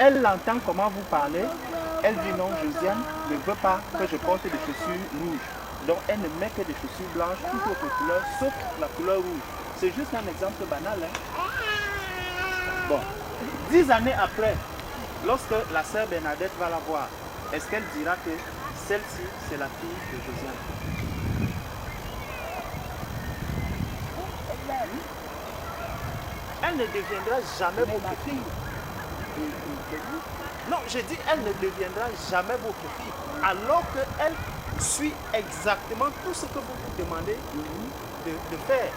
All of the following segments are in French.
Elle entend comment vous parlez. Elle dit non, Josiane ne veut pas que je porte des chaussures rouges. Donc elle ne met que des chaussures blanches, toute autre couleur, sauf la couleur rouge. C'est juste un exemple banal. Hein? Bon, 10 années après, lorsque la sœur Bernadette va la voir, est-ce qu'elle dira que celle-ci, c'est la fille de Josiane? Elle ne deviendra jamais votre fille. Non, je dis, elle ne deviendra jamais votre fille. Alors qu'elle suit exactement tout ce que vous vous demandez de faire.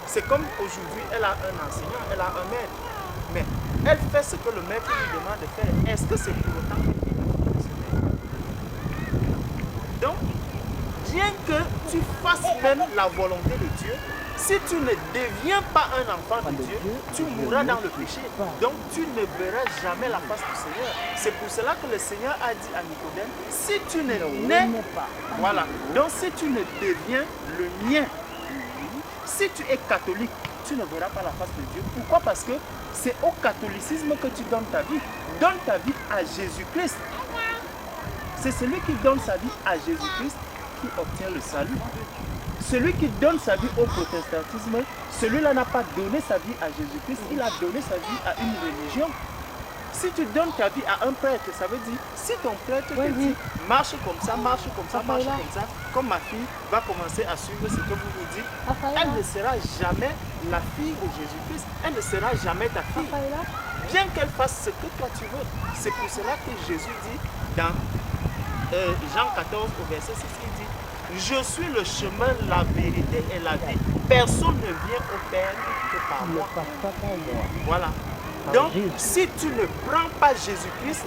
C'est comme aujourd'hui, elle a un enseignant, elle a un maître. Mais elle fait ce que le maître lui demande de faire. Est-ce que c'est pour autant qu'elle est la fille de ce maître? Donc, bien que tu fasses même la volonté de Dieu, si tu ne deviens pas un enfant de Dieu, tu mourras dans le péché. Donc tu ne verras jamais la face du Seigneur. C'est pour cela que le Seigneur a dit à Nicodème, si tu ne nais pas, voilà, donc si tu ne deviens le mien, si tu es catholique, tu ne verras pas la face de Dieu. Pourquoi? Parce que c'est au catholicisme que tu donnes ta vie. Donne ta vie à Jésus-Christ. C'est celui qui donne sa vie à Jésus-Christ qui obtient le salut. Celui qui donne sa vie au protestantisme, celui-là n'a pas donné sa vie à Jésus-Christ, il a donné sa vie à une religion. Si tu donnes ta vie à un prêtre, ça veut dire, si ton prêtre te dit, marche comme ça, marche comme ça, marche comme ça, comme ma fille va commencer à suivre ce que vous lui dites, elle ne sera jamais la fille de Jésus-Christ, elle ne sera jamais ta fille. Bien qu'elle fasse ce que toi tu veux. C'est pour cela que Jésus dit dans Jean 14 au verset 6, il dit, je suis le chemin, la vérité et la vie. Personne ne vient au Père que par moi. Voilà. Donc, si tu ne prends pas Jésus-Christ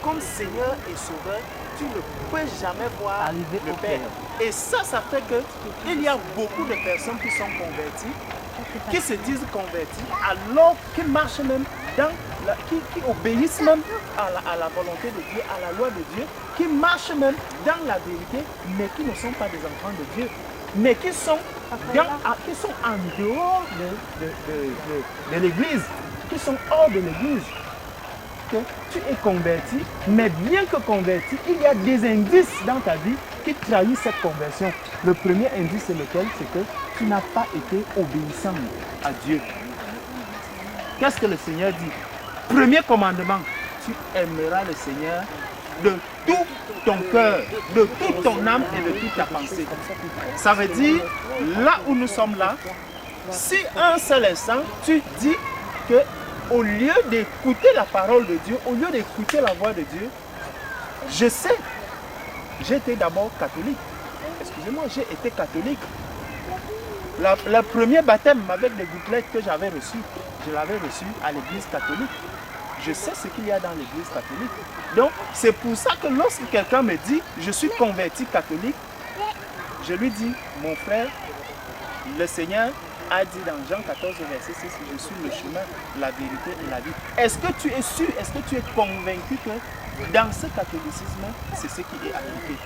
comme Seigneur et Sauveur, tu ne peux jamais voir le Père. Et ça fait qu'il y a beaucoup de personnes qui sont converties, qui se disent converties, alors qu'ils marchent même qui obéissent même à la volonté de Dieu, à la loi de Dieu, qui marchent même dans la vérité, mais qui ne sont pas des enfants de Dieu, mais qui sont en dehors de l'église, qui sont hors de l'église. Que tu es converti, mais bien que converti, il y a des indices dans ta vie qui trahissent cette conversion. Le premier indice, c'est lequel? C'est que tu n'as pas été obéissant à Dieu. Qu'est-ce que le Seigneur dit? Premier commandement, tu aimeras le Seigneur de tout ton cœur, de toute ton âme et de toute ta pensée. Ça veut dire, là où nous sommes là, si un seul instant, tu dis que au lieu d'écouter la parole de Dieu, au lieu d'écouter la voix de Dieu, je sais, j'étais d'abord catholique. Excusez-moi, j'ai été catholique. Le premier baptême avec des gouttelettes que j'avais reçu, je l'avais reçu à l'église catholique. Je sais ce qu'il y a dans l'église catholique. Donc, c'est pour ça que lorsque quelqu'un me dit, je suis converti catholique, je lui dis, mon frère, le Seigneur a dit dans Jean 14, verset 6, je suis le chemin, la vérité et la vie. Est-ce que tu es sûr, est-ce que tu es convaincu que dans ce catholicisme, c'est ce qui est appliqué?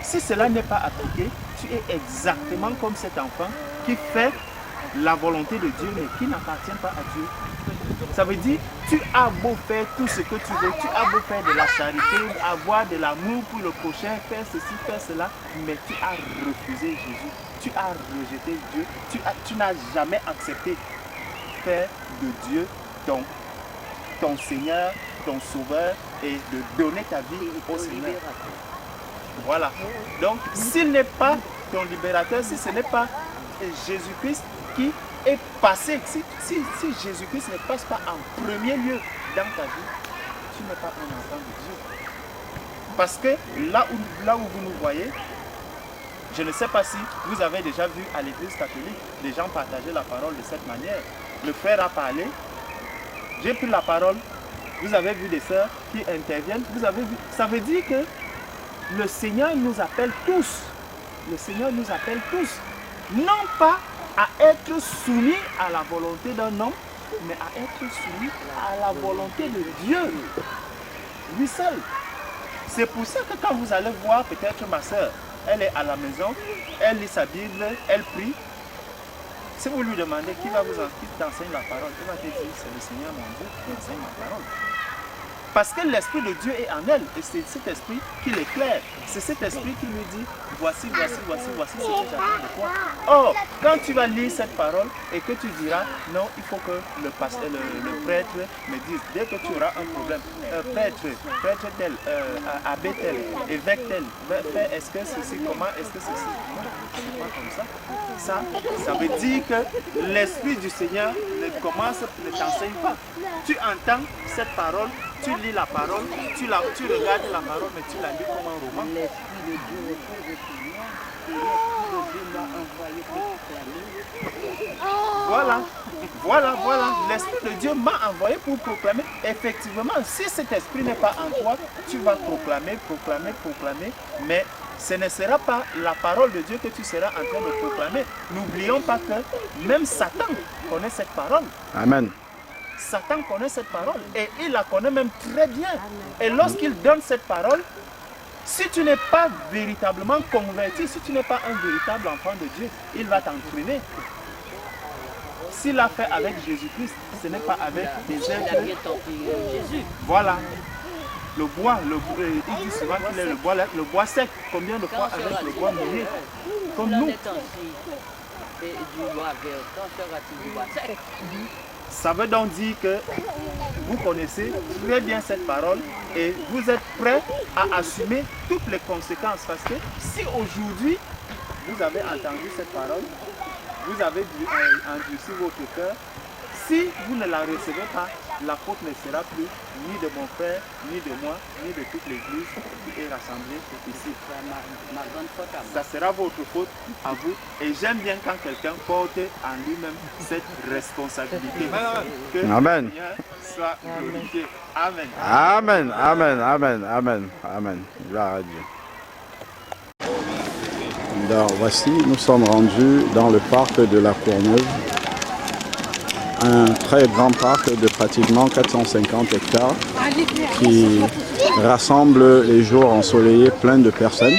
Si cela n'est pas appliqué, tu es exactement comme cet enfant qui fait la volonté de Dieu, mais qui n'appartient pas à Dieu. Ça veut dire, tu as beau faire tout ce que tu veux, tu as beau faire de la charité, avoir de l'amour pour le prochain, faire ceci, faire cela, mais tu as refusé Jésus, tu as rejeté Dieu, tu n'as jamais accepté faire de Dieu ton Seigneur, ton Sauveur et de donner ta vie au Seigneur. Voilà. Donc, s'il n'est pas ton libérateur, si ce n'est pas Jésus-Christ qui est passé, si Jésus-Christ ne passe pas en premier lieu dans ta vie, tu n'es pas un enfant de Dieu. Parce que là où vous nous voyez, je ne sais pas si vous avez déjà vu à l'église catholique des gens partager la parole de cette manière. Le frère a parlé, j'ai pris la parole, vous avez vu des sœurs qui interviennent, vous avez vu. Ça veut dire que le Seigneur nous appelle tous. Le Seigneur nous appelle tous. Non pas à être soumis à la volonté d'un homme, mais à être soumis à la volonté de Dieu, lui seul. C'est pour ça que quand vous allez voir peut-être ma soeur, elle est à la maison, elle lit sa Bible, elle prie. Si vous lui demandez qui t'enseigne la parole, il va te dire c'est le Seigneur mon Dieu qui enseigne la parole. Parce que l'Esprit de Dieu est en elle. Et c'est cet esprit qui l'éclaire. C'est cet esprit qui lui dit, voici ce que j'attends de toi. Or, quand tu vas lire cette parole et que tu diras, non, il faut que le prêtre me dise, dès que tu auras un problème, prêtre tel, abbé tel, évêque tel, est-ce que ceci, comment, est-ce que ceci, non, c'est pas comme ça. Ça veut dire que l'Esprit du Seigneur ne t'enseigne pas. Tu entends cette parole, tu lis la parole, tu regardes la parole, mais tu la lis comme un roman. L'Esprit de Dieu repose sur moi, et l'Esprit de Dieu m'a envoyé pour proclamer. Voilà. L'Esprit de Dieu m'a envoyé pour proclamer. Effectivement, si cet Esprit n'est pas en toi, tu vas proclamer, mais ce ne sera pas la parole de Dieu que tu seras en train de proclamer. N'oublions pas que même Satan connaît cette parole. Amen. Satan connaît cette parole et il la connaît même très bien. Et lorsqu'il donne cette parole, si tu n'es pas véritablement converti, si tu n'es pas un véritable enfant de Dieu, il va t'entraîner. S'il l'a fait avec Jésus-Christ, ce n'est pas avec des êtres. Voilà. Le bois, il dit souvent qu'il est le bois sec. Combien de fois avec le bois mouillé? Comme nous. Ça veut donc dire que vous connaissez très bien cette parole et vous êtes prêts à assumer toutes les conséquences. Parce que si aujourd'hui vous avez entendu cette parole, vous avez endurci votre cœur, si vous ne la recevez pas, la faute ne sera plus ni de mon frère, ni de moi, ni de toute l'église qui est rassemblée ici. Ça sera votre faute à vous. Et j'aime bien quand quelqu'un porte en lui-même cette responsabilité. Que Amen. le Seigneur soit glorifié. Amen. Amen, amen, amen, amen, amen. Gloire à Dieu. Donc, voici, nous sommes rendus dans le parc de la Courneuve. Un très grand parc de pratiquement 450 hectares qui rassemble les jours ensoleillés plein de personnes.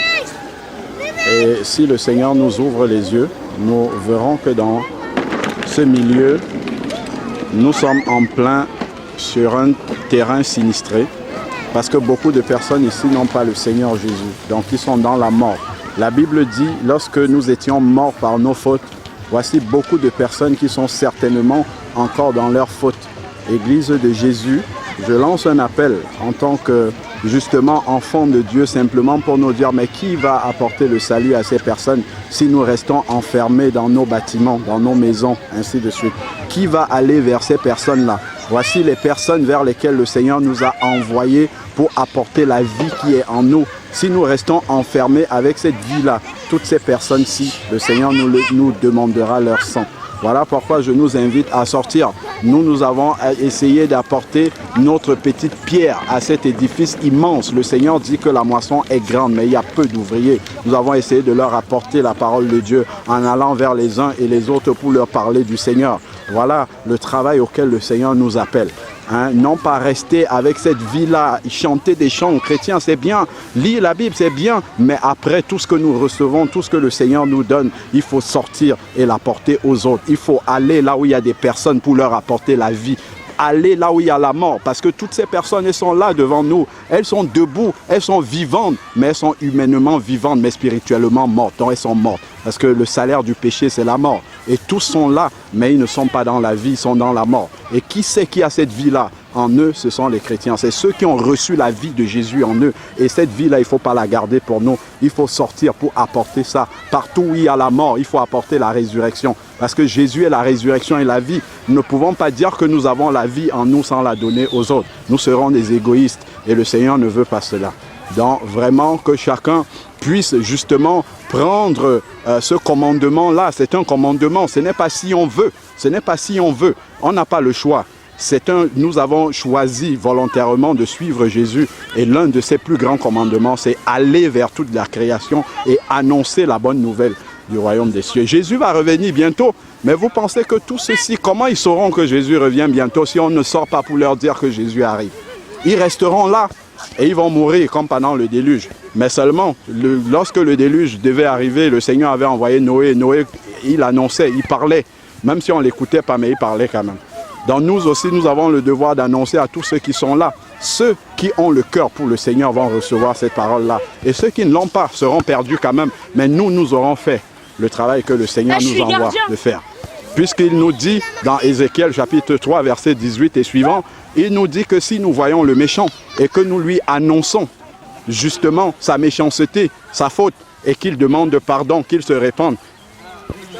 Et si le Seigneur nous ouvre les yeux, nous verrons que dans ce milieu, nous sommes en plein sur un terrain sinistré parce que beaucoup de personnes ici n'ont pas le Seigneur Jésus, donc ils sont dans la mort. La Bible dit, lorsque nous étions morts par nos fautes, voici beaucoup de personnes qui sont certainement encore dans leurs fautes. Église de Jésus, je lance un appel en tant que justement enfant de Dieu, simplement pour nous dire, mais qui va apporter le salut à ces personnes si nous restons enfermés dans nos bâtiments, dans nos maisons, ainsi de suite? Qui va aller vers ces personnes-là? Voici les personnes vers lesquelles le Seigneur nous a envoyés pour apporter la vie qui est en nous. Si nous restons enfermés avec cette vie-là, toutes ces personnes-ci, le Seigneur nous demandera leur sang. Voilà pourquoi je nous invite à sortir. Nous avons essayé d'apporter notre petite pierre à cet édifice immense. Le Seigneur dit que la moisson est grande, mais il y a peu d'ouvriers. Nous avons essayé de leur apporter la parole de Dieu en allant vers les uns et les autres pour leur parler du Seigneur. Voilà le travail auquel le Seigneur nous appelle. Non pas rester avec cette vie-là, chanter des chants chrétiens, c'est bien, lire la Bible, c'est bien, mais après tout ce que nous recevons, tout ce que le Seigneur nous donne, il faut sortir et l'apporter aux autres. Il faut aller là où il y a des personnes pour leur apporter la vie. Aller là où il y a la mort, parce que toutes ces personnes, elles sont là devant nous, elles sont debout, elles sont vivantes, mais elles sont humainement vivantes, mais spirituellement mortes. Donc elles sont mortes, parce que le salaire du péché, c'est la mort. Et tous sont là, mais ils ne sont pas dans la vie, ils sont dans la mort. Et qui c'est qui a cette vie-là? En eux, ce sont les chrétiens. C'est ceux qui ont reçu la vie de Jésus en eux. Et cette vie-là, il ne faut pas la garder pour nous. Il faut sortir pour apporter ça. Partout où il y a la mort, il faut apporter la résurrection. Parce que Jésus est la résurrection et la vie. Nous ne pouvons pas dire que nous avons la vie en nous sans la donner aux autres. Nous serons des égoïstes. Et le Seigneur ne veut pas cela. Donc vraiment que chacun puisse justement prendre ce commandement-là. C'est un commandement. Ce n'est pas si on veut. Ce n'est pas si on veut. On n'a pas le choix. Nous avons choisi volontairement de suivre Jésus et l'un de ses plus grands commandements, c'est aller vers toute la création et annoncer la bonne nouvelle du royaume des cieux. Jésus va revenir bientôt, mais vous pensez que tous ceux-ci, comment ils sauront que Jésus revient bientôt si on ne sort pas pour leur dire que Jésus arrive? Ils resteront là et ils vont mourir comme pendant le déluge. Mais seulement, lorsque le déluge devait arriver, le Seigneur avait envoyé Noé. Noé, il annonçait, il parlait, même si on ne l'écoutait pas, mais il parlait quand même. Donc nous aussi, nous avons le devoir d'annoncer à tous ceux qui sont là ceux qui ont le cœur pour le Seigneur vont recevoir cette parole-là. Et ceux qui ne l'ont pas seront perdus quand même. Mais nous aurons fait le travail que le Seigneur nous envoie de faire. Puisqu'il nous dit dans Ézéchiel chapitre 3, verset 18 et suivant, il nous dit que si nous voyons le méchant et que nous lui annonçons justement sa méchanceté, sa faute, et qu'il demande pardon, qu'il se répande,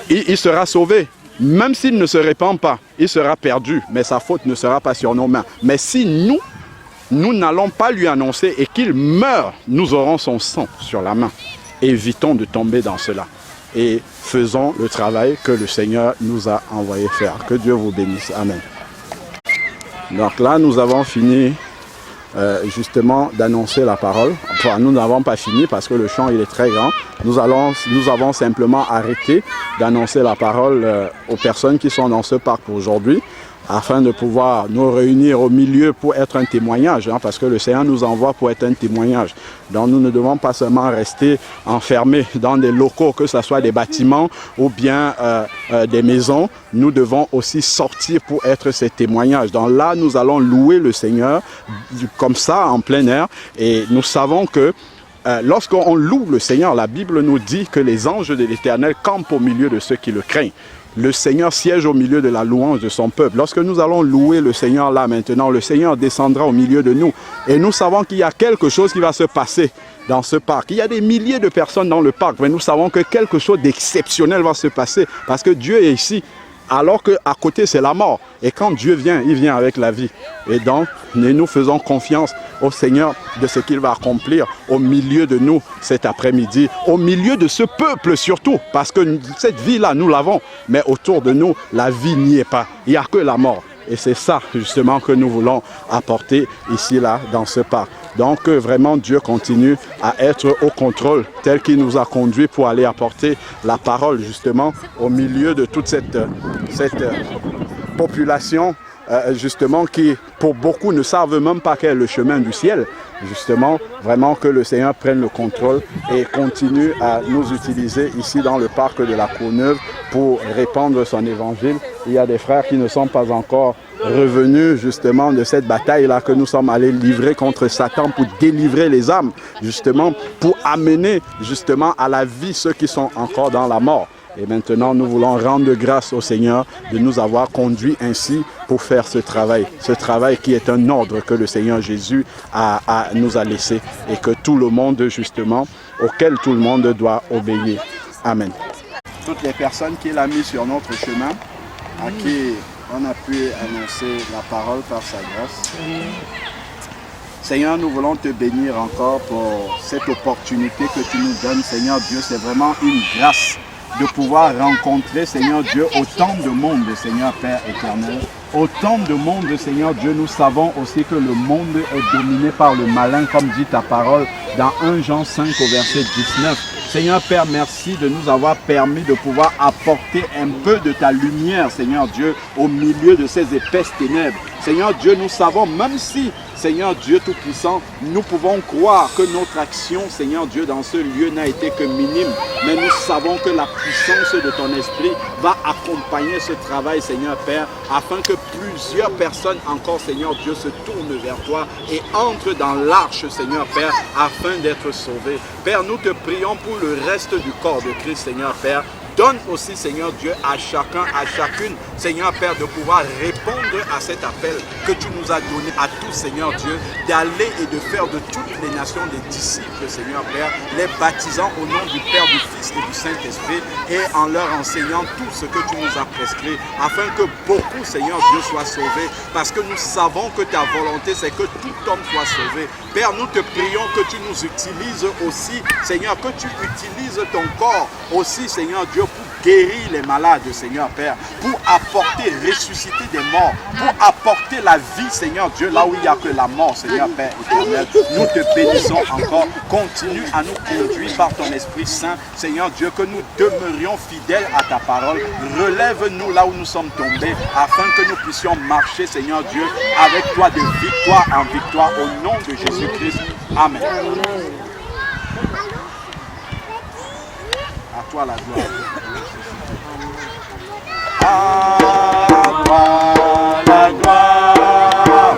il sera sauvé. Même s'il ne se répand pas, il sera perdu, mais sa faute ne sera pas sur nos mains. Mais si nous n'allons pas lui annoncer et qu'il meurt, nous aurons son sang sur la main. Évitons de tomber dans cela. Et faisons le travail que le Seigneur nous a envoyé faire. Que Dieu vous bénisse. Amen. Donc là, nous avons fini justement d'annoncer la parole. Enfin, nous n'avons pas fini parce que le champ il est très grand. Nous avons simplement arrêté d'annoncer la parole aux personnes qui sont dans ce parc aujourd'hui, afin de pouvoir nous réunir au milieu pour être un témoignage, hein, parce que le Seigneur nous envoie pour être un témoignage. Donc nous ne devons pas seulement rester enfermés dans des locaux, que ce soit des bâtiments ou bien des maisons. Nous devons aussi sortir pour être ces témoignages. Donc là, nous allons louer le Seigneur comme ça, en plein air, et nous savons que lorsqu'on loue le Seigneur, la Bible nous dit que les anges de l'Éternel campent au milieu de ceux qui le craignent. Le Seigneur siège au milieu de la louange de son peuple. Lorsque nous allons louer le Seigneur là maintenant, le Seigneur descendra au milieu de nous. Et nous savons qu'il y a quelque chose qui va se passer dans ce parc. Il y a des milliers de personnes dans le parc, mais nous savons que quelque chose d'exceptionnel va se passer parce que Dieu est ici. Alors qu'à côté, c'est la mort. Et quand Dieu vient, il vient avec la vie. Et donc, nous faisons confiance au Seigneur de ce qu'il va accomplir au milieu de nous cet après-midi. Au milieu de ce peuple surtout. Parce que cette vie-là, nous l'avons. Mais autour de nous, la vie n'y est pas. Il n'y a que la mort. Et c'est ça, justement, que nous voulons apporter ici, là, dans ce parc. Donc, vraiment, Dieu continue à être au contrôle, tel qu'il nous a conduits pour aller apporter la parole, justement, au milieu de toute cette population, justement, qui, pour beaucoup, ne savent même pas quel est le chemin du ciel. Justement, vraiment que le Seigneur prenne le contrôle et continue à nous utiliser ici dans le parc de la Courneuve pour répandre son évangile. Il y a des frères qui ne sont pas encore revenus justement de cette bataille-là que nous sommes allés livrer contre Satan pour délivrer les âmes, justement pour amener justement à la vie ceux qui sont encore dans la mort. Et maintenant, nous voulons rendre grâce au Seigneur de nous avoir conduits ainsi pour faire ce travail qui est un ordre que le Seigneur Jésus nous a laissé et que tout le monde, justement, auquel tout le monde doit obéir. Amen. Toutes les personnes qu'il a mis sur notre chemin, à qui on a pu annoncer la parole par sa grâce. Seigneur, nous voulons te bénir encore pour cette opportunité que tu nous donnes, Seigneur Dieu. C'est vraiment une grâce de pouvoir rencontrer, Seigneur Dieu, autant de monde, Seigneur Père éternel. Autant de monde, Seigneur Dieu, nous savons aussi que le monde est dominé par le malin, comme dit ta parole dans 1 Jean 5 au verset 19. Seigneur Père, merci de nous avoir permis de pouvoir apporter un peu de ta lumière, Seigneur Dieu, au milieu de ces épaisses ténèbres. Seigneur Dieu, nous savons, même si, Seigneur Dieu Tout-Puissant, nous pouvons croire que notre action, Seigneur Dieu, dans ce lieu n'a été que minime, mais nous savons que la puissance de ton esprit va accompagner ce travail, Seigneur Père, afin que plusieurs personnes encore, Seigneur Dieu, se tournent vers toi et entrent dans l'arche, Seigneur Père, afin d'être sauvés. Père, nous te prions pour le reste du corps de Christ, Seigneur Père. Donne aussi, Seigneur Dieu, à chacun, à chacune, Seigneur Père, de pouvoir répondre à cet appel que tu nous as donné à tous, Seigneur Dieu, d'aller et de faire de toutes les nations des disciples, Seigneur Père, les baptisant au nom du Père, du Fils et du Saint-Esprit et en leur enseignant tout ce que tu nous as prescrit, afin que beaucoup, Seigneur Dieu, soient sauvés, parce que nous savons que ta volonté, c'est que tout homme soit sauvé. Père, nous te prions que tu nous utilises aussi, Seigneur, que tu utilises ton corps aussi, Seigneur Dieu, pour guérir les malades, Seigneur Père, pour apporter, ressusciter des morts, pour apporter la vie, Seigneur Dieu, là où il n'y a que la mort, Seigneur Père éternel. Nous te bénissons encore. Continue à nous conduire par ton Esprit Saint, Seigneur Dieu, que nous demeurions fidèles à ta parole. Relève-nous là où nous sommes tombés, afin que nous puissions marcher, Seigneur Dieu, avec toi de victoire en victoire, au nom de Jésus-Christ. Amen. À toi la gloire. À toi la gloire.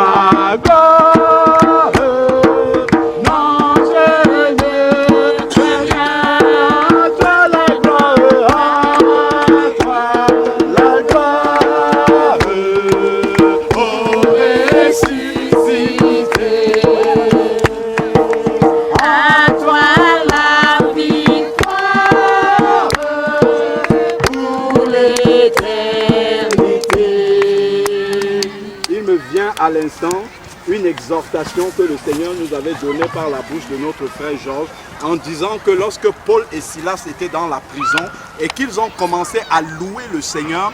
la gloire. Non, je ne veux rien. À toi la gloire, à toi la gloire. Oh, ressuscité. À toi la victoire pour l'éternité. Il me vient à l'instant une exhortation que le Seigneur nous avait donnée par la bouche de notre frère Georges en disant que lorsque Paul et Silas étaient dans la prison et qu'ils ont commencé à louer le Seigneur,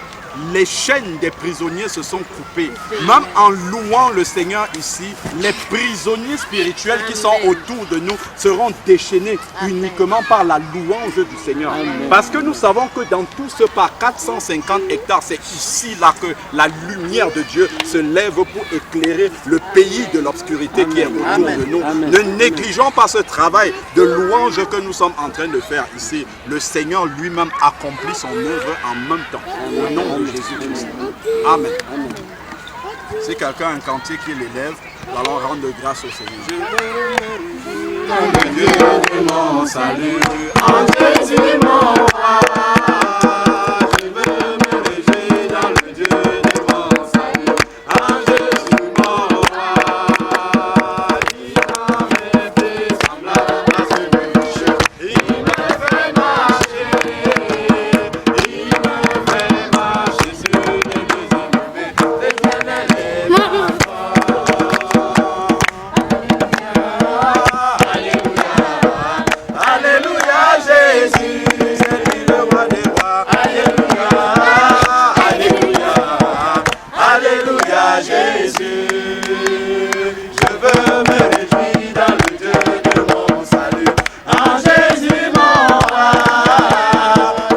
les chaînes des prisonniers se sont coupées. Même en louant le Seigneur ici, les prisonniers spirituels qui sont autour de nous seront déchaînés uniquement par la louange du Seigneur. Parce que nous savons que dans tout ce parc, 450 hectares, c'est ici là que la lumière de Dieu se lève pour éclairer le pays de l'obscurité qui est autour de nous. Ne négligeons pas ce travail de louange que nous sommes en train de faire ici. Le Seigneur lui-même accomplit son œuvre en même temps. Au nom de Jésus-Christ. Amen. Si quelqu'un a un cantique qui l'élève, nous allons rendre grâce au Seigneur. Je veux dans le Dieu de mon salut, en Jésus mon roi. Je veux me réjouir dans le Dieu de mon salut, en Jésus mon roi. Il m'a fait semblable à ce péché, il me fait marcher. Il me fait marcher sur les deux élevés, l'Éternel est ma Alléluia, Jésus, c'est lui le roi des rois. Alléluia, Alléluia, Alléluia, Jésus. Je veux me réjouir dans le Dieu de mon salut. En Jésus mon roi.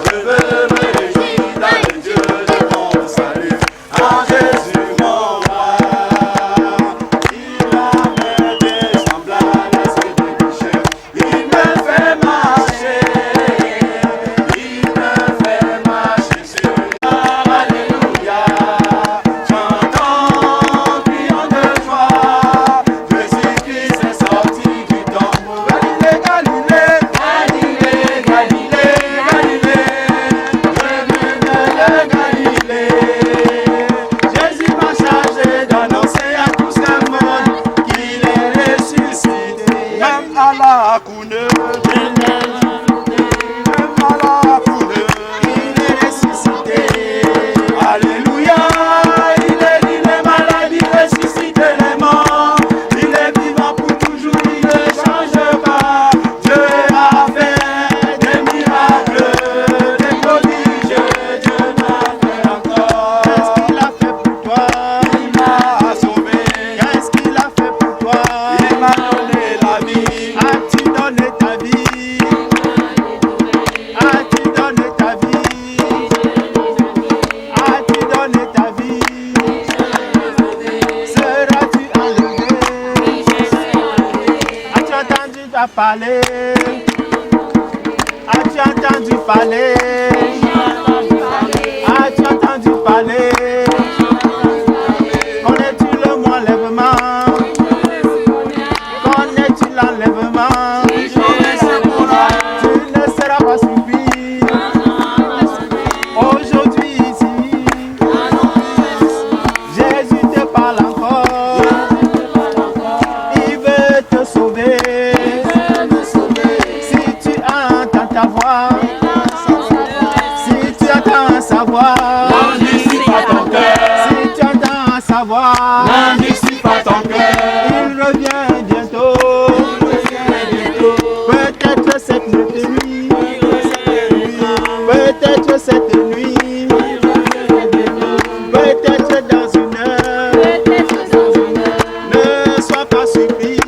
Je veux me réjouir dans le Dieu de mon salut. En Jésus mon roi. Il m'a fait semblable à ce péché. Il me fait marcher. Il me fait marcher sur Alléluia. Chantons, crions de joie. Jésus-Christ est sorti du tombeau. Galilée, Galilée, Galilée, Galilée, Galilée. Je venais de Galilée. Jésus m'a chargé d'annoncer à tout ce monde qu'il est ressuscité. Même à la couleur. Il est ressuscité. Alléluia. Il est dit les malades, il ressuscite les morts. Il est vivant pour toujours, il ne change pas. Dieu a fait des miracles, des prodiges. Dieu m'a fait encore. Qu'est-ce qu'il a fait pour toi? Il m'a sauvé. Qu'est-ce qu'il a fait pour toi? Il m'a donné la vie. As-tu donné ta vie? As-tu donné ta vie? As-tu donné ta vie? Seras-tu enlevé? As-tu entendu parler? As-tu entendu parler? As-tu entendu parler? Connais-tu le mot enlèvement? Connais-tu l'enlèvement? Tu ne seras pas surpris. Aujourd'hui ici, Jésus te parle encore. Il veut te sauver. Si tu entends ta voix, si tu entends sa voix, n'endurcis pas ton cœur. Si tu entends sa voix, n'endurcis pas ton cœur. Il revient bientôt. Peut-être cette nuit. Peut-être cette nuit. Peut-être dans une heure. Ne sois pas surpris.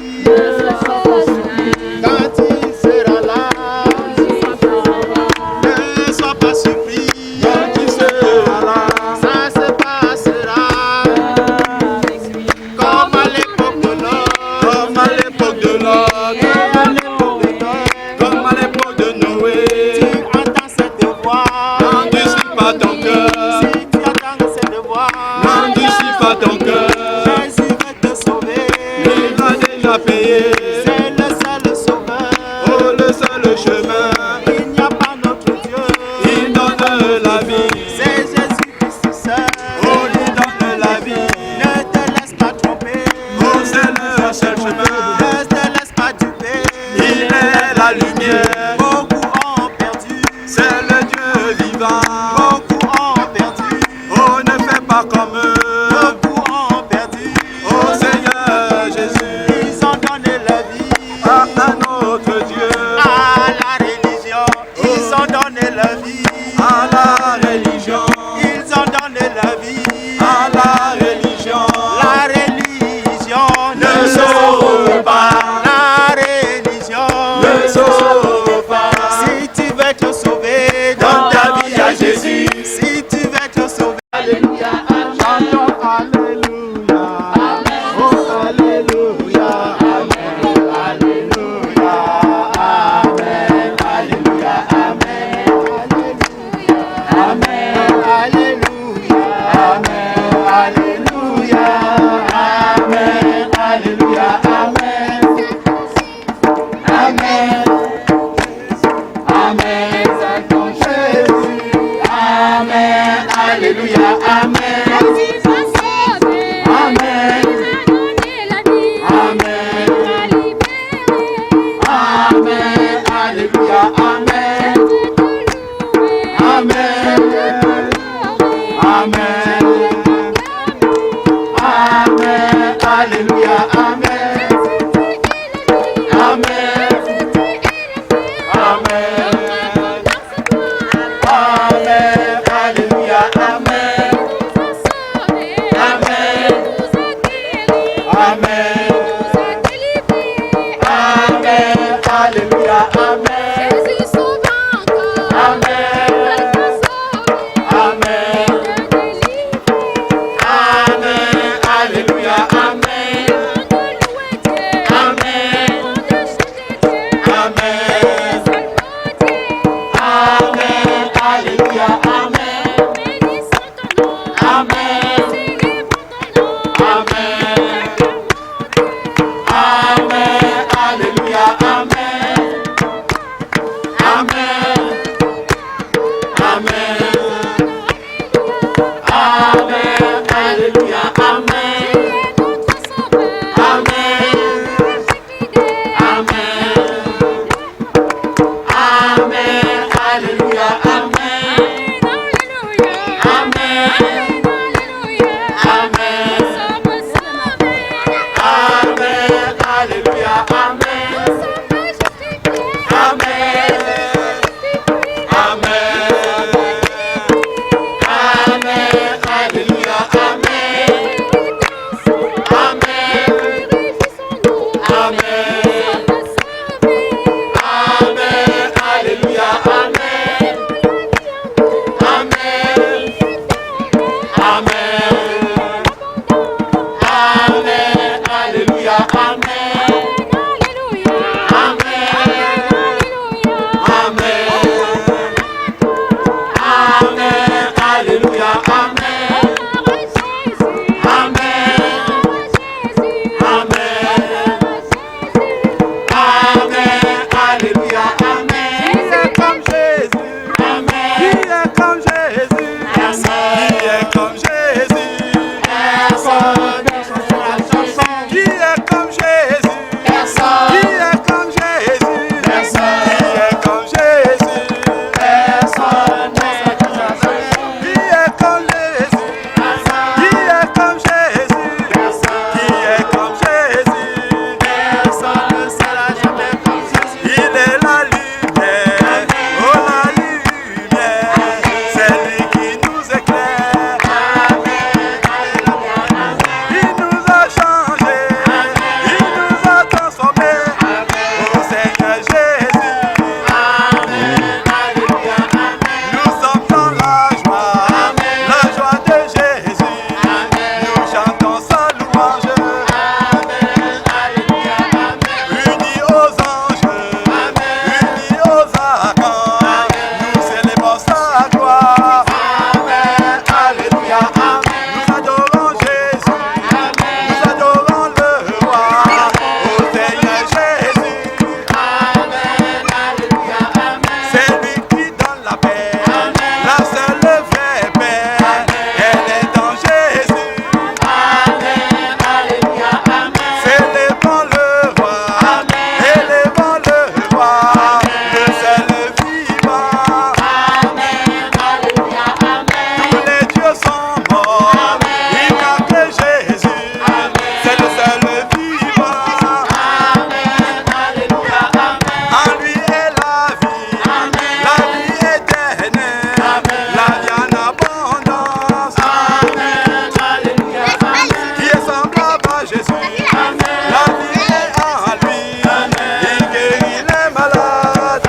Quand il sera là. Ne sois pas surpris. Quand il sera là. Ça se passera comme à l'époque. Alléluia, Amen. Amen. Amen. Amen. Alléluia, Amen. Amen. Amen. Amen. Alléluia, Amen. Amen. Amen. Amen. Alléluia, Amen. Amen. Amen. Amen. Alléluia, Amen. Amen. Amen. Amen. Alléluia, Amen. Amen. Amen. Amen. Alléluia, Amen. Amen. Amen. Amen. Alléluia, Amen. Amen. Amen. Amen. Alléluia, Amen. Amen. Amen. Amen. Alléluia, Amen. Amen. Amen. Amen. Alléluia, Amen. Amen. Amen. Amen. Alléluia, Amen. Amen. Alléluia, Amen. Amen. Alléluia, Amen. Qui est comme Jésus? Amen. Qui est comme Jésus? Qui est comme Jésus? Personne. Qui est comme Jésus? Personne. Qui est comme Jésus? Personne. Qui est comme Jésus? Personne. Qui est comme Jésus? Qui est comme Jésus? Qui est comme Jésus? Personne ne sera jamais comme Jésus. Il est la lumière, oh la lumière, c'est lui qui nous éclaire. Il nous a changés, il nous a transformés. Oh Seigneur Jésus, nous sommes dans la joie de Jésus. Nous chantons sa louange, unis aux anges, unis aux archanges. Nous célébrons sa gloire. Alléluia, Amen. Nous adorons Jésus, nous adorons le roi, oh Seigneur Jésus. Alléluia, Amen. C'est lui qui donne la paix, la seule vraie paix, elle est dans Jésus. Alléluia, Amen. Célébrons le roi, élevons le roi, le seul vivant. Alléluia, Amen. Tous les dieux sont morts, il n'y a que Jésus, c'est le seul vivant. Alléluia, Amen. En lui est la vie éternelle, la vie en abondance, Alléluia, Amen. qui est semblable à Jésus. La vie est en lui, il guérit les malades.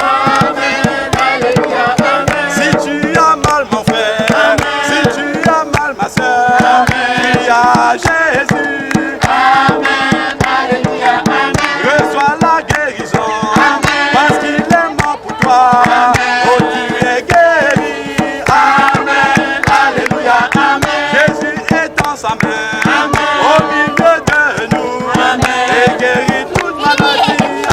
Alléluia, Amen. Si tu as mal mon frère, si tu as mal ma soeur, il y a Jésus. Alléluia, Amen. Reçois la guérison, parce qu'il est mort pour toi. Oh, tu es guéri. Alléluia, Amen. Jésus est dans sa main, au milieu de nous, et guérit toute maladie.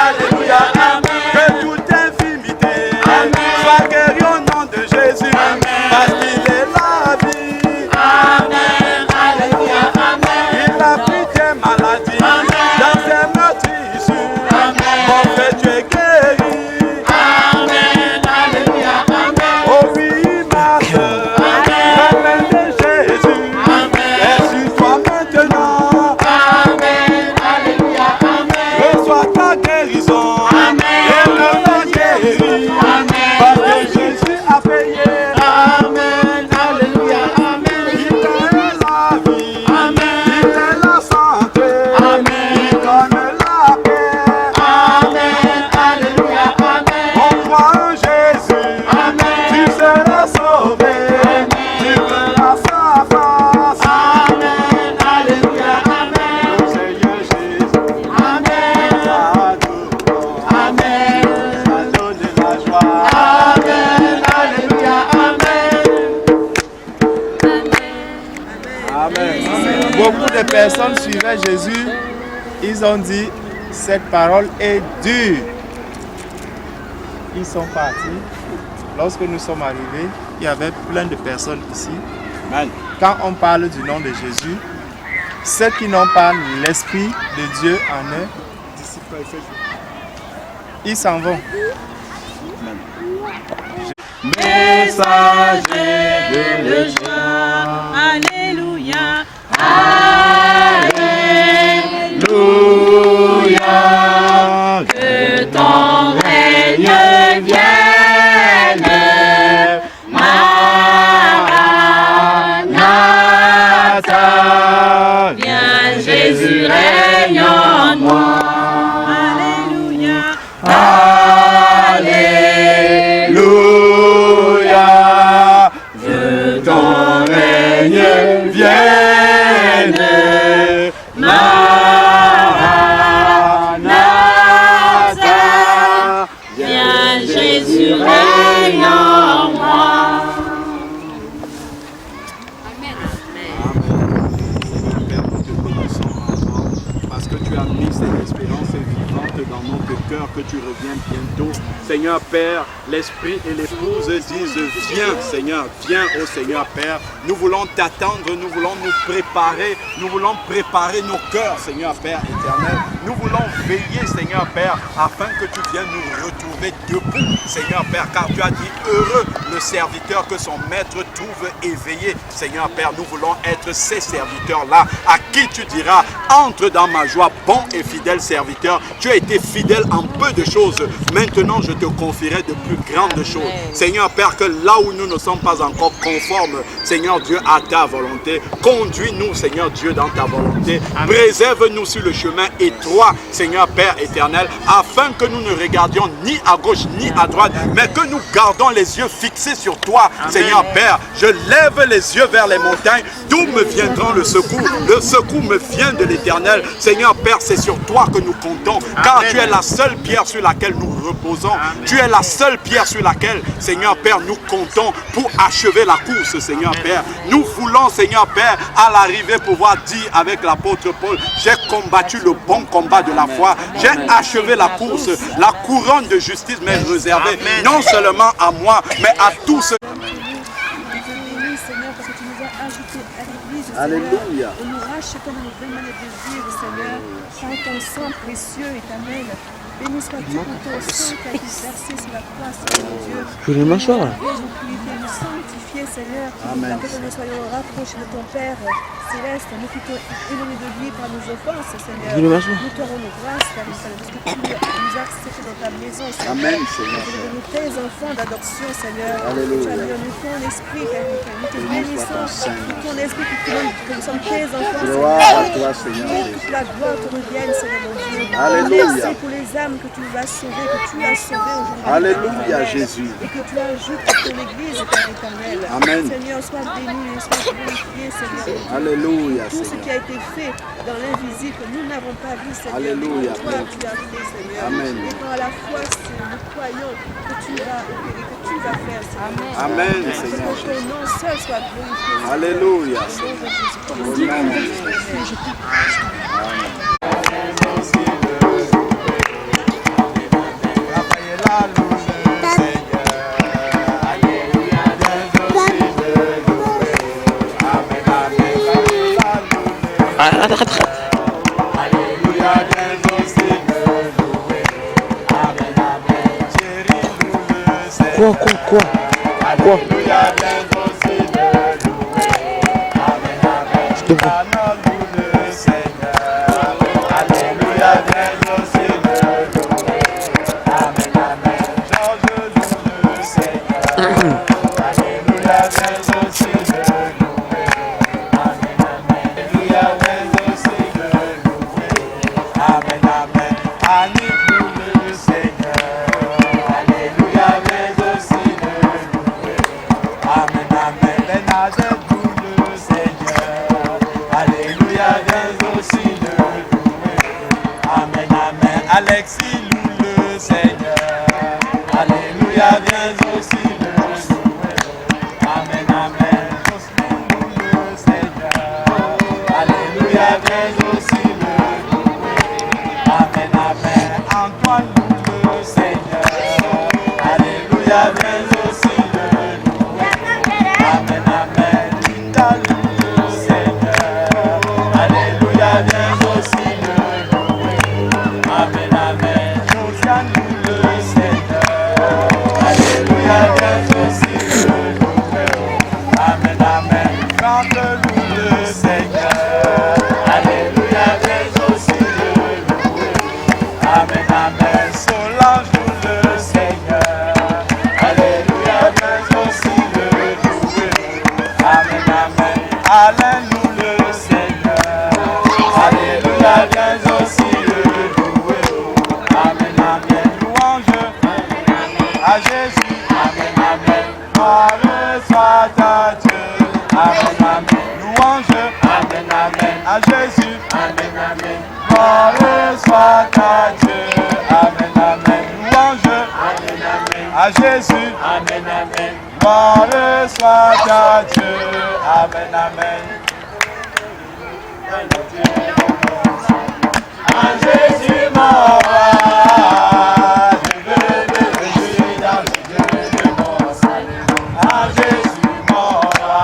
Alléluia, Amen. Que toute infirmité soit guérie au nom de Jésus, parce qu'il est la vie. Alléluia, Amen. Il a pris tes maladies dans ses meurtrissures. Mon frère, tu es guéri. Alléluia, Amen. Oh oui, ma soeur, la main de Jésus est sur toi maintenant. Beaucoup de personnes suivaient Jésus. Ils ont dit, cette parole est dure. Ils sont partis. Lorsque nous sommes arrivés, il y avait plein de personnes ici. Quand on parle du nom de Jésus, ceux qui n'ont pas l'Esprit de Dieu en eux, ils s'en vont. Messager de joie, Alléluia, Alléluia, que ton règne vienne, Maranatha, viens Jésus règne en moi, Alléluia, Alléluia, que ton règne vienne, Maranatha, viens Jésus règne en moi. Père, nous te bénissons maintenant parce que tu as mis cette espérance vivante dans notre cœur, que tu reviens bientôt. Seigneur Père, l'Esprit et l'épouse disent viens Seigneur, viens ô Seigneur Père. Nous voulons t'attendre, nous voulons nous préparer, nous voulons préparer nos cœurs Seigneur Père éternel. Nous voulons veiller Seigneur Père afin que tu viennes nous retrouver debout Seigneur Père, car tu as dit heureux le serviteur que son maître trouve éveillé. Seigneur Père, nous voulons être ces serviteurs-là à qui tu diras entre dans ma joie, bon et fidèle serviteur. Tu as été fidèle en peu de choses, maintenant je te confierai de plus grandes choses. Seigneur Père, que là où nous ne sommes pas encore conformes, Seigneur Dieu, à ta volonté, conduis-nous Seigneur Dieu dans ta volonté. Préserve-nous sur le chemin étroit Seigneur Père éternel, afin que nous ne regardions ni à gauche ni à droite, mais que nous gardons les yeux fixés sur toi. Amen. Seigneur Père, je lève les yeux vers les montagnes, d'où me viendra le secours? Le secours me vient de l'Éternel. Seigneur Père, c'est sur toi que nous comptons, car Amen. Tu es la seule pierre sur laquelle nous reposons. Amen. Tu es la seule pierre sur laquelle, Seigneur Père, nous comptons pour achever la course, Seigneur Amen. Père. Nous voulons, Seigneur Père, à l'arrivée pouvoir dire avec l'apôtre Paul, j'ai combattu le bon combat de la foi, j'ai achevé la course, la couronne de justice m'est réservée, Amen. Non seulement à moi, mais à tous ceux. Seigneur, parce que tu nous as ajoutés à l'église, Alléluia. On nous rachète comme une nouvelle manière de vivre, Seigneur, par ton sang précieux, éternel. Béni sois-tu pour ton sang qui a été versé sur la croix, Seigneur Dieu. Je voulais m'asseoir. Nous purifier, nous sanctifier, Seigneur, afin que nous soyons rapprochés de ton Père céleste, nous qui t'ont éloigné de lui par nos offenses, Seigneur. Nous te rendons grâce, parce que tu nous as acceptés dans ta maison, Seigneur. Amen, Seigneur. Nous sommes tes enfants d'adoption, Seigneur. Alléluia. Tu as donné ton esprit, nous te bénissons pour ton esprit qui te donne que nous sommes tes enfants, Gloire à toi, Seigneur. Que la gloire te revienne, Seigneur mon Dieu. Alléluia. Merci pour les âmes que tu nous as sauvées, que tu as sauvées aujourd'hui. Alléluia, Jésus. Et que tu ajoutes à ton église, Père éternel. Amen. Seigneur, sois béni et sois glorifié, Seigneur. Alléluia, Tout ce Seigneur. qui a été fait dans l'invisible que nous n'avons pas vu, Seigneur. Alléluia, Toi, Père. tu as fait, Seigneur. Amen. Et par la foi, nous croyons que tu vas opérer, que tu vas faire, Seigneur. Amen, Que Seigneur. ton nom seul soit glorifié. Alléluia, Au nom de Jésus. Au nom de Jésus. Quoi Je te vois. Amen, amen. Amen, amen. À Jésus. Amen, amen. Gloire soit à Dieu. Amen, amen. Louange. Amen, amen. À Jésus. Amen, amen. Gloire soit à Dieu. Amen, amen. À Jésus, mon roi. Je veux me réjouir dans le Dieu de mon salut. À Jésus, mon roi.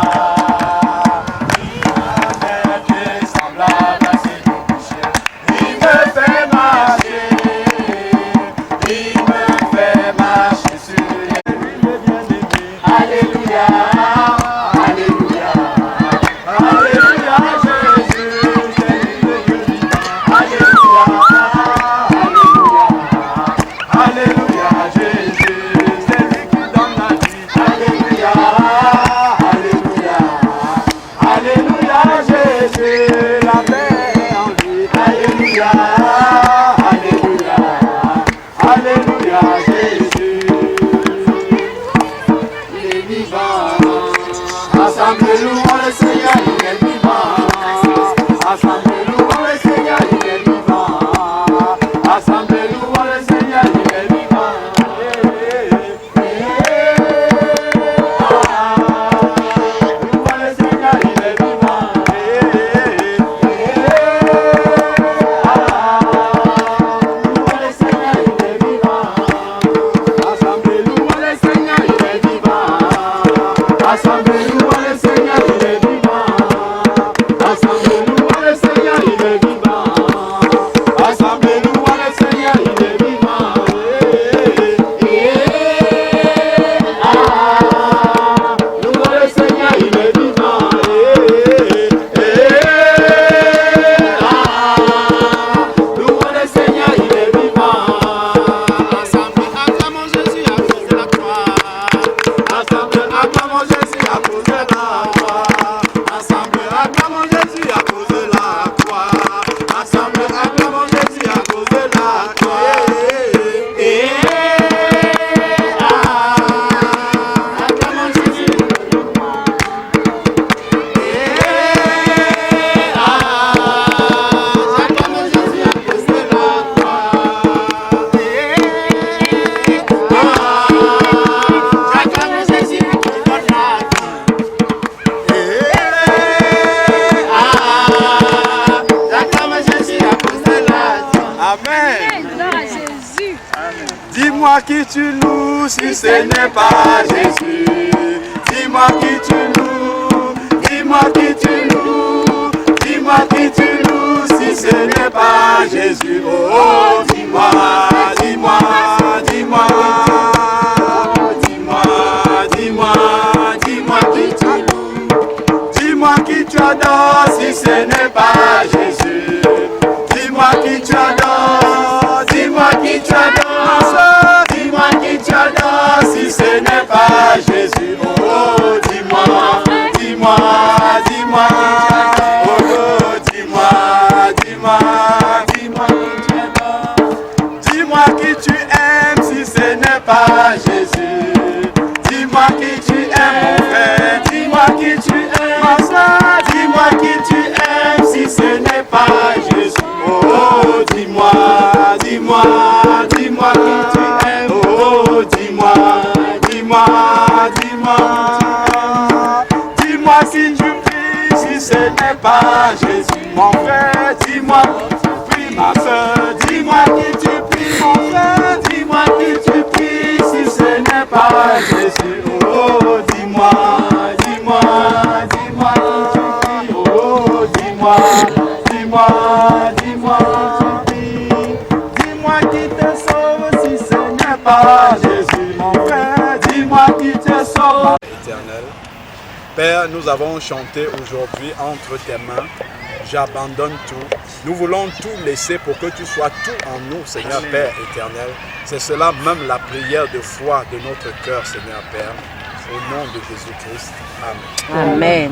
Il m'a fait semblable à ses péchés. Il me fait marcher. Il me fait marcher sur les bien-aimés. Alléluia. Alléluia. Alléluia, Jésus. C'est lui le Dieu vivant. Alléluia. Alléluia. Alléluia, Jésus. C'est lui qui donne la vie. Alléluia. Alléluia. Alléluia, Jésus. La paix est en lui. Alléluia. Alléluia. Alléluia, Jésus. Il est vivant. Ensemble, louons le Seigneur, il est vivant. Ensemble, louons le Seigneur, il est vivant. Ensemble, louons le Seigneur, il est vivant. Louons le Seigneur, il est vivant. Louons le Seigneur, il est vivant. Ensemble, louons le Seigneur, il est vivant. Ensemble, louons le Seigneur, il est vivant. Ensemble, louons le Seigneur, il est vivant. Ensemble, louons le Seigneur, il est vivant. Louons le Seigneur, il est vivant. Louons le Seigneur, il est vivant. Ensemble, acclamons Jésus à cause de la croix. Ensemble, acclamons Jésus à cause de la croix. Ensemble, acclamons Jésus à cause de la croix. Ensemble, acclamons Jésus à cause de la croix. Acclamons Jésus. Acclamons Jésus à cause de la croix. Acclamons Jésus qui donne la vie. Acclamons Jésus à cause de la vie. Amen. Gloire à Jésus. Dis-moi qui tu loues si ce n'est pas Jésus. Dis-moi qui tu loues. Dis-moi qui tu loues. Dis-moi qui tu loues si ce n'est pas Jésus. Oh, dis-moi, dis-moi, dis-moi. Dis-moi, dis-moi, dis-moi qui tu loues. Dis-moi qui tu adores si ce n'est pas Jésus. Dis-moi qui tu adores. Dis-moi qui tu adores. Dis-moi qui tu adores si ce n'est pas Jésus. Oh, dis-moi, dis-moi, dis-moi. Oh, dis-moi, dis-moi, dis-moi qui tu adores. Dis-moi qui tu aimes si ce n'est pas Jésus. Dis-moi qui tu aimes mon frère. Dis-moi qui tu aimes ma soeur. Dis-moi qui tu aimes si ce n'est pas Jésus. Oh, dis-moi, dis-moi, dis-moi qui tu aimes. Oh, dis-moi, dis-moi, dis-moi. Dis-moi si tu pries si ce n'est pas Jésus. Mon frère, dis-moi qui tu pries, ma soeur. Dis-moi qui tu pries, mon frère. Dis-moi qui tu pries si ce n'est pas Jésus. Oh, dis-moi, dis-moi, dis-moi qui tu pries. Oh, dis-moi, dis-moi, dis-moi qui tu pries. Dis-moi qui te sauve si ce n'est pas Jésus. Mon frère, dis-moi qui te sauve. Éternel, Père, nous avons chanté aujourd'hui entre tes mains. J'abandonne tout. Nous voulons tout laisser pour que tu sois tout en nous, Seigneur Père éternel. C'est cela même la prière de foi de notre cœur, Seigneur Père. Au nom de Jésus-Christ. Amen. Amen.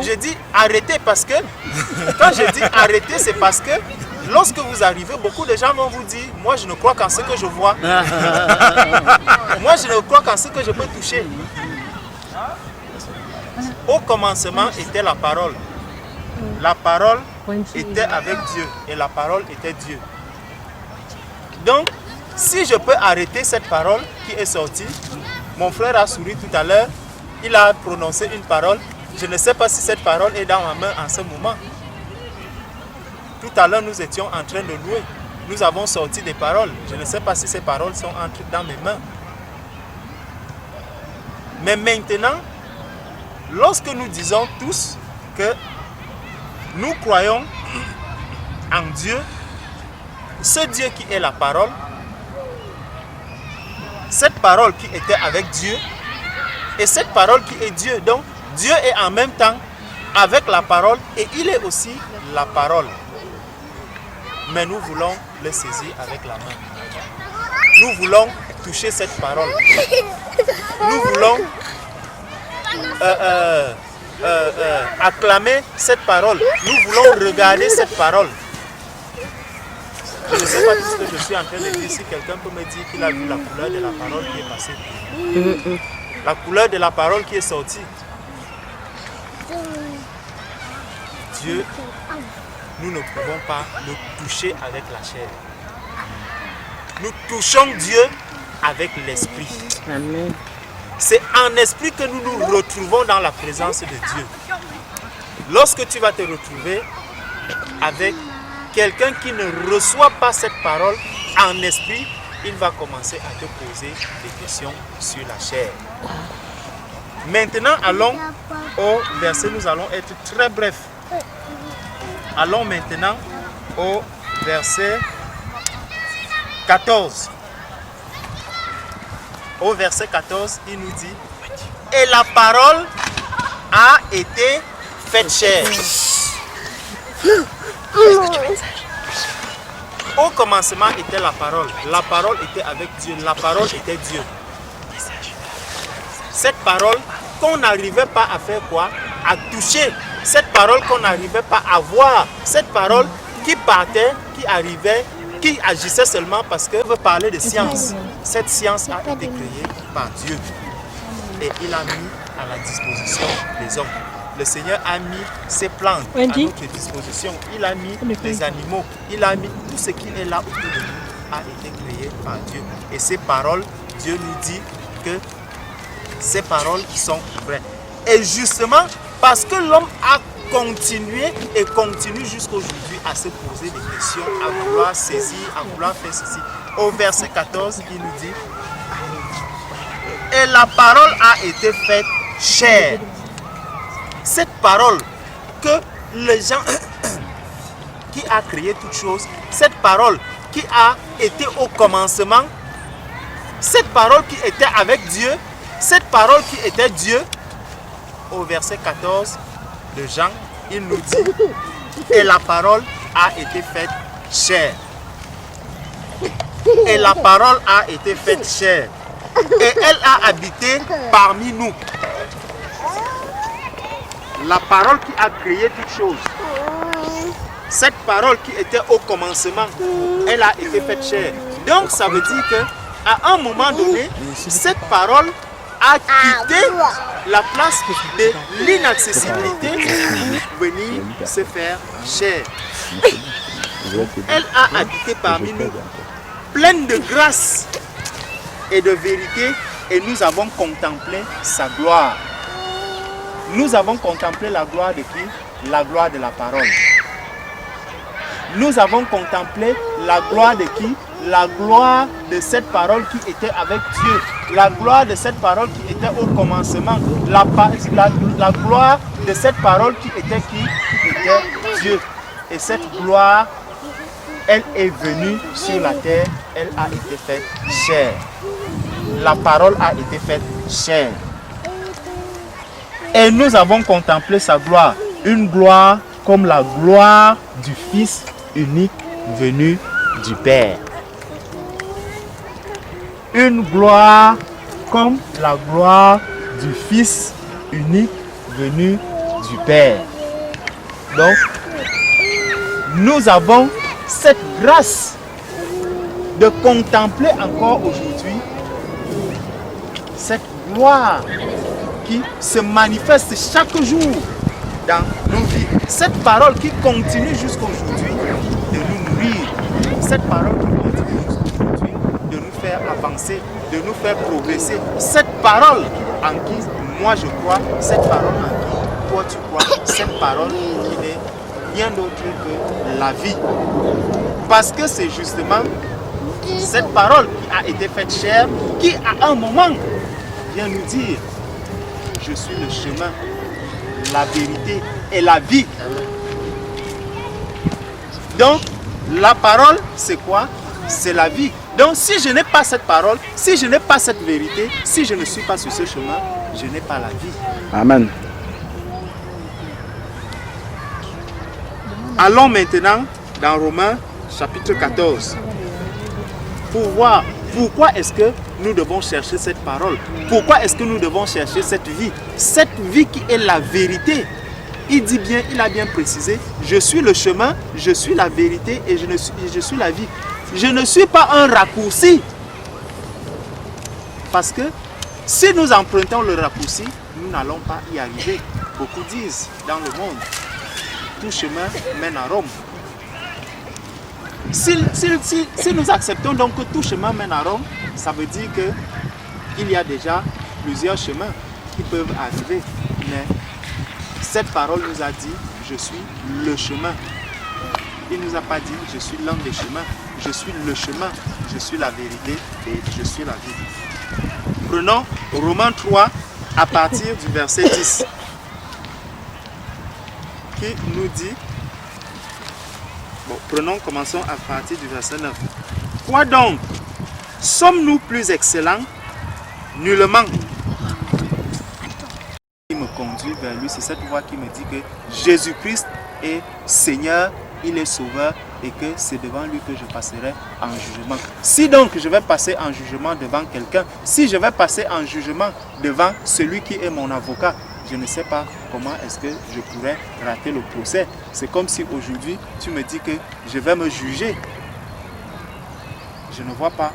J'ai dit arrêtez parce que, quand je dis arrêtez, c'est parce que lorsque vous arrivez, beaucoup de gens vont vous dire, moi je ne crois qu'en ce que je vois. Moi je ne crois qu'en ce que je peux toucher. Au commencement était la parole. La parole était avec Dieu et la parole était Dieu. Donc, si je peux arrêter cette parole qui est sortie, mon frère a souri tout à l'heure, il a prononcé une parole. Je ne sais pas si cette parole est dans ma main en ce moment. Tout à l'heure, nous étions en train de louer. Nous avons sorti des paroles. Je ne sais pas si ces paroles sont entrées dans mes mains. Mais maintenant, lorsque nous disons tous que nous croyons en Dieu, ce Dieu qui est la parole, cette parole qui était avec Dieu, et cette parole qui est Dieu. Donc, Dieu est en même temps avec la parole et il est aussi la parole. Mais nous voulons le saisir avec la main. Nous voulons toucher cette parole. Nous voulons acclamer cette parole. Nous voulons regarder cette parole. Je ne sais pas tout ce que je suis en train de dire. Si quelqu'un peut me dire qu'il a vu la couleur de la parole qui est passée. La couleur de la parole qui est sortie. Dieu, nous ne pouvons pas le toucher avec la chair. Nous touchons Dieu avec l'esprit. C'est en esprit que nous nous retrouvons dans la présence de Dieu. Lorsque tu vas te retrouver avec quelqu'un qui ne reçoit pas cette parole en esprit, il va commencer à te poser des questions sur la chair. Maintenant, allons au verset, nous allons être très brefs. Allons maintenant au verset 14. Au verset 14, il nous dit, et la parole a été faite chair. Au commencement était la parole. La parole était avec Dieu. La parole était Dieu. Cette parole qu'on n'arrivait pas à faire quoi? À toucher. Cette parole qu'on n'arrivait pas à voir. Cette parole qui partait, qui arrivait, qui agissait seulement parce qu'elle veut parler de science. Cette science a été créée par Dieu. Et il a mis à la disposition des hommes. Le Seigneur a mis ses plantes à notre disposition. Il a mis les animaux. Il a mis tout ce qui est là autour de nous a été créé par Dieu. Et ces paroles, Dieu nous dit que ces paroles sont vraies. Et justement, parce que l'homme a continué et continue jusqu'aujourd'hui à se poser des questions, à vouloir saisir, à vouloir faire ceci. Au verset 14, il nous dit, et la parole a été faite chair. Cette parole que les gens qui a créé toutes choses, cette parole qui a été au commencement, cette parole qui était avec Dieu, cette parole qui était Dieu, au verset 14 de Jean, il nous dit, et la parole a été faite chair. Et la parole a été faite chair. Et elle a habité parmi nous. La parole qui a créé toutes choses. Cette parole qui était au commencement, elle a été faite chair. Donc ça veut dire qu'à un moment donné, cette parole a quitté la place de l'inaccessibilité pour venir se faire chair. Elle a habité parmi nous, pleine de grâce et de vérité, et nous avons contemplé sa gloire. Nous avons contemplé la gloire de qui? La gloire de la parole. Nous avons contemplé la gloire de qui? La gloire de cette parole qui était avec Dieu. La gloire de cette parole qui était au commencement. La gloire de cette parole qui était qui? Qui était Dieu. Et cette gloire, elle est venue sur la terre. Elle a été faite chair. La parole a été faite chair. Et nous avons contemplé sa gloire. Une gloire comme la gloire du Fils unique venu du Père. Une gloire comme la gloire du Fils unique venu du Père. Donc, nous avons cette grâce de contempler encore aujourd'hui cette gloire qui se manifeste chaque jour dans nos vies. Cette parole qui continue jusqu'à aujourd'hui de nous nourrir. Cette parole qui continue jusqu'à aujourd'hui de nous faire avancer, de nous faire progresser. Cette parole en qui moi je crois, cette parole en qui toi tu crois, cette parole qui n'est rien d'autre que la vie. Parce que c'est justement cette parole qui a été faite chair, qui à un moment vient nous dire: je suis le chemin, la vérité et la vie. Donc, la parole, c'est quoi? C'est la vie. Donc, si je n'ai pas cette parole, si je n'ai pas cette vérité, si je ne suis pas sur ce chemin, je n'ai pas la vie. Amen. Allons maintenant dans Romains chapitre 14 pour voir pourquoi est-ce que nous devons chercher cette parole. Pourquoi est-ce que nous devons chercher cette vie? Cette vie qui est la vérité. Il dit bien, il a bien précisé, je suis le chemin, je suis la vérité et je suis la vie. Je ne suis pas un raccourci. Parce que si nous empruntons le raccourci, nous n'allons pas y arriver. Beaucoup disent dans le monde, tout chemin mène à Rome. Si nous acceptons donc que tout chemin mène à Rome, ça veut dire qu'il y a déjà plusieurs chemins qui peuvent arriver. Mais cette parole nous a dit, je suis le chemin. Il ne nous a pas dit, je suis l'un des chemins. Je suis le chemin, je suis la vérité et je suis la vie. Prenons Romains 3 à partir du verset 10 qui nous dit, commençons à partir du verset 9. Quoi donc? Sommes-nous plus excellents? Nullement. Il me conduit vers lui, c'est cette voix qui me dit que Jésus-Christ est Seigneur, il est Sauveur et que c'est devant lui que je passerai en jugement. Si donc je vais passer en jugement devant quelqu'un, si je vais passer en jugement devant celui qui est mon avocat, je ne sais pas comment est-ce que je pourrais rater le procès. C'est comme si aujourd'hui tu me dis que je vais me juger. Je ne vois pas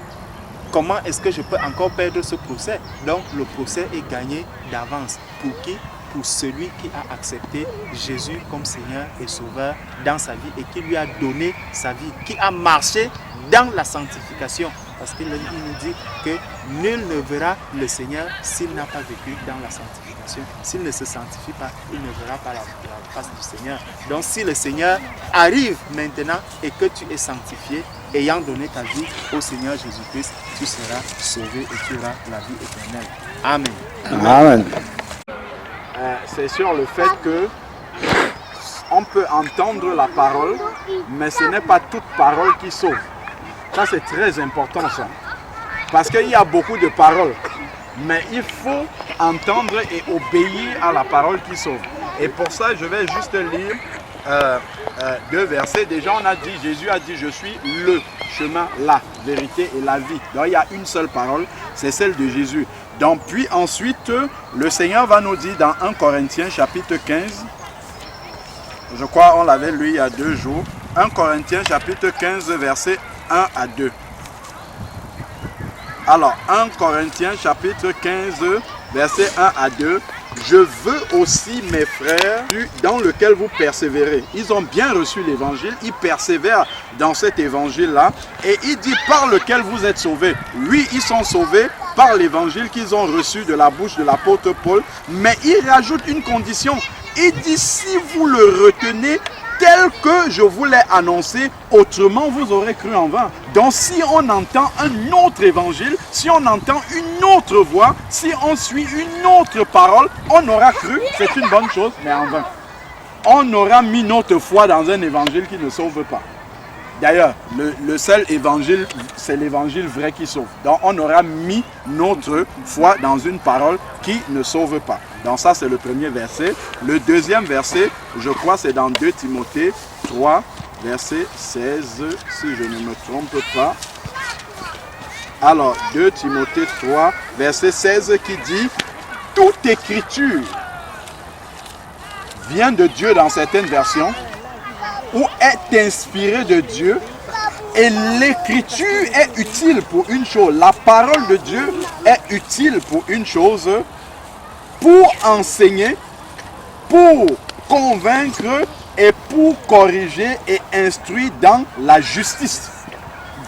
comment est-ce que je peux encore perdre ce procès. Donc le procès est gagné d'avance. Pour qui? Pour celui qui a accepté Jésus comme Seigneur et Sauveur dans sa vie et qui lui a donné sa vie, qui a marché dans la sanctification. Parce qu'il nous dit que nul ne verra le Seigneur s'il n'a pas vécu dans la sanctification. S'il ne se sanctifie pas, il ne verra pas la face du Seigneur. Donc si le Seigneur arrive maintenant et que tu es sanctifié, ayant donné ta vie au Seigneur Jésus-Christ, tu seras sauvé et tu auras la vie éternelle. Amen. Amen. C'est sur le fait que on peut entendre la parole, mais ce n'est pas toute parole qui sauve. Ça, c'est très important, ça. Parce qu'il y a beaucoup de paroles, mais il faut entendre et obéir à la parole qui sauve. Et pour ça, je vais juste lire deux versets. Déjà, on a dit, Jésus a dit, je suis le chemin, la vérité et la vie. Donc, il y a une seule parole, c'est celle de Jésus. Donc, puis ensuite, le Seigneur va nous dire dans 1 Corinthiens chapitre 15, je crois on l'avait lu il y a 2 jours, 1 Corinthiens chapitre 15, versets 1 à 2. Alors, 1 Corinthiens chapitre 15, versets 1 à 2. Je veux aussi, mes frères, dans lequel vous persévérez. Ils ont bien reçu l'évangile, ils persévèrent dans cet évangile-là. Et il dit par lequel vous êtes sauvés. Oui, ils sont sauvés par l'évangile qu'ils ont reçu de la bouche de l'apôtre Paul. Mais il rajoute une condition. Il dit si vous le retenez tel que je vous l'ai annoncé, autrement vous aurez cru en vain. Donc si on entend un autre évangile, si on entend une autre voix, si on suit une autre parole, on aura cru, c'est une bonne chose, mais en vain. On aura mis notre foi dans un évangile qui ne sauve pas. D'ailleurs, le seul évangile, c'est l'évangile vrai qui sauve. Donc on aura mis notre foi dans une parole qui ne sauve pas. Donc ça, c'est le premier verset. Le deuxième verset, je crois, c'est dans 2 Timothée 3, verset 16, si je ne me trompe pas. Alors, 2 Timothée 3, verset 16 qui dit « Toute écriture vient de Dieu dans certaines versions, ou est inspiré de Dieu, et l'écriture est utile pour une chose. La parole de Dieu est utile pour une chose, pour enseigner, pour convaincre et pour corriger et instruire dans la justice.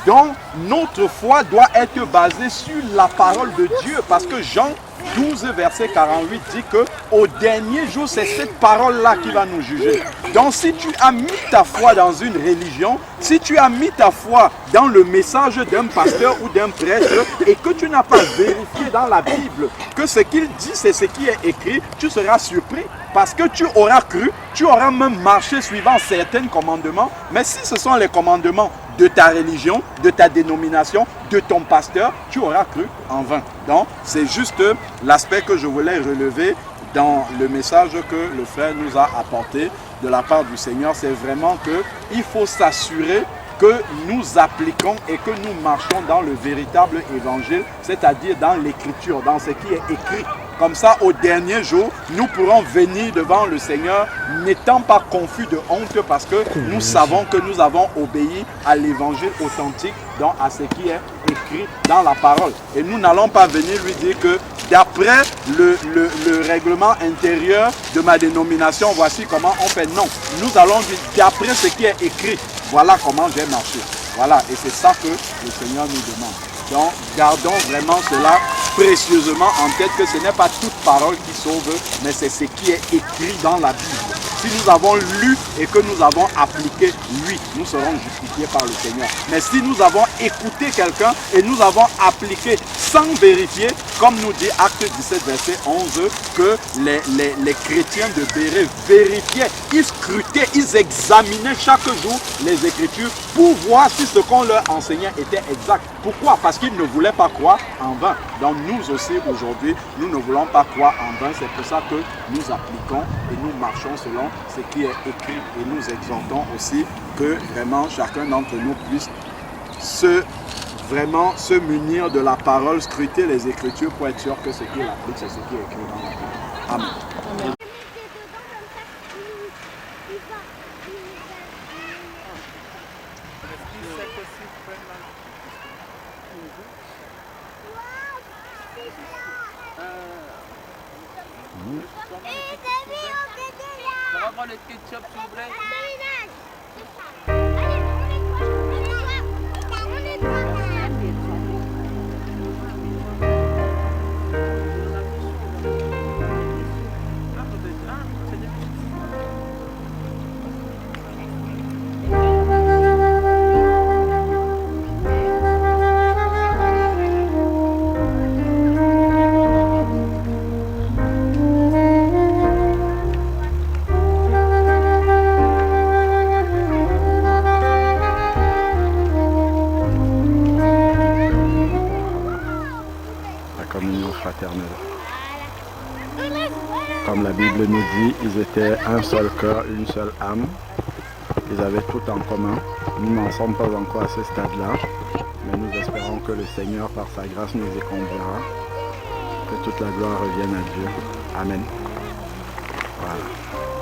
Donc, notre foi doit être basée sur la parole de Dieu, parce que Jean 12, verset 48 dit que au dernier jour, c'est cette parole-là qui va nous juger. Donc, si tu as mis ta foi dans une religion, si tu as mis ta foi dans le message d'un pasteur ou d'un prêtre et que tu n'as pas vérifié dans la Bible que ce qu'il dit, c'est ce qui est écrit, tu seras surpris. Parce que tu auras cru, tu auras même marché suivant certains commandements. Mais si ce sont les commandements de ta religion, de ta dénomination, de ton pasteur, tu auras cru en vain. Donc, c'est juste l'aspect que je voulais relever dans le message que le frère nous a apporté de la part du Seigneur. C'est vraiment qu'il faut s'assurer que nous appliquons et que nous marchons dans le véritable évangile, c'est-à-dire dans l'écriture, dans ce qui est écrit. Comme ça, au dernier jour, nous pourrons venir devant le Seigneur n'étant pas confus de honte parce que nous savons que nous avons obéi à l'évangile authentique, donc à ce qui est écrit dans la parole. Et nous n'allons pas venir lui dire que d'après le règlement intérieur de ma dénomination, voici comment on fait. Non, nous allons dire d'après ce qui est écrit, voilà comment j'ai marché. Voilà, et c'est ça que le Seigneur nous demande. Donc, gardons vraiment cela précieusement en tête, que ce n'est pas toute parole qui sauve, mais c'est ce qui est écrit dans la Bible. Si nous avons lu et que nous avons appliqué, oui, nous serons justifiés par le Seigneur. Mais si nous avons écouté quelqu'un et nous avons appliqué sans vérifier, comme nous dit Acte 17, verset 11, que les chrétiens de Bérée vérifiaient, ils scrutaient, ils examinaient chaque jour les Écritures pour voir si ce qu'on leur enseignait était exact. Pourquoi? Parce qu'ils ne voulaient pas croire en vain. Donc nous aussi aujourd'hui, nous ne voulons pas croire en vain. C'est pour ça que nous appliquons et nous marchons selon ce qui est écrit. Et nous exhortons aussi que vraiment chacun d'entre nous puisse vraiment se munir de la parole, scruter les Écritures pour être sûr que ce qu'il applique, c'est ce qui est écrit dans la Bible. Amen. Amen. On va prendre le ketchup s'il vous plaît. Comme la Bible nous dit, ils étaient un seul cœur, une seule âme. Ils avaient tout en commun. Nous n'en sommes pas encore à ce stade-là, mais nous espérons que le Seigneur, par sa grâce, nous y conduira. Que toute la gloire revienne à Dieu. Amen. Voilà.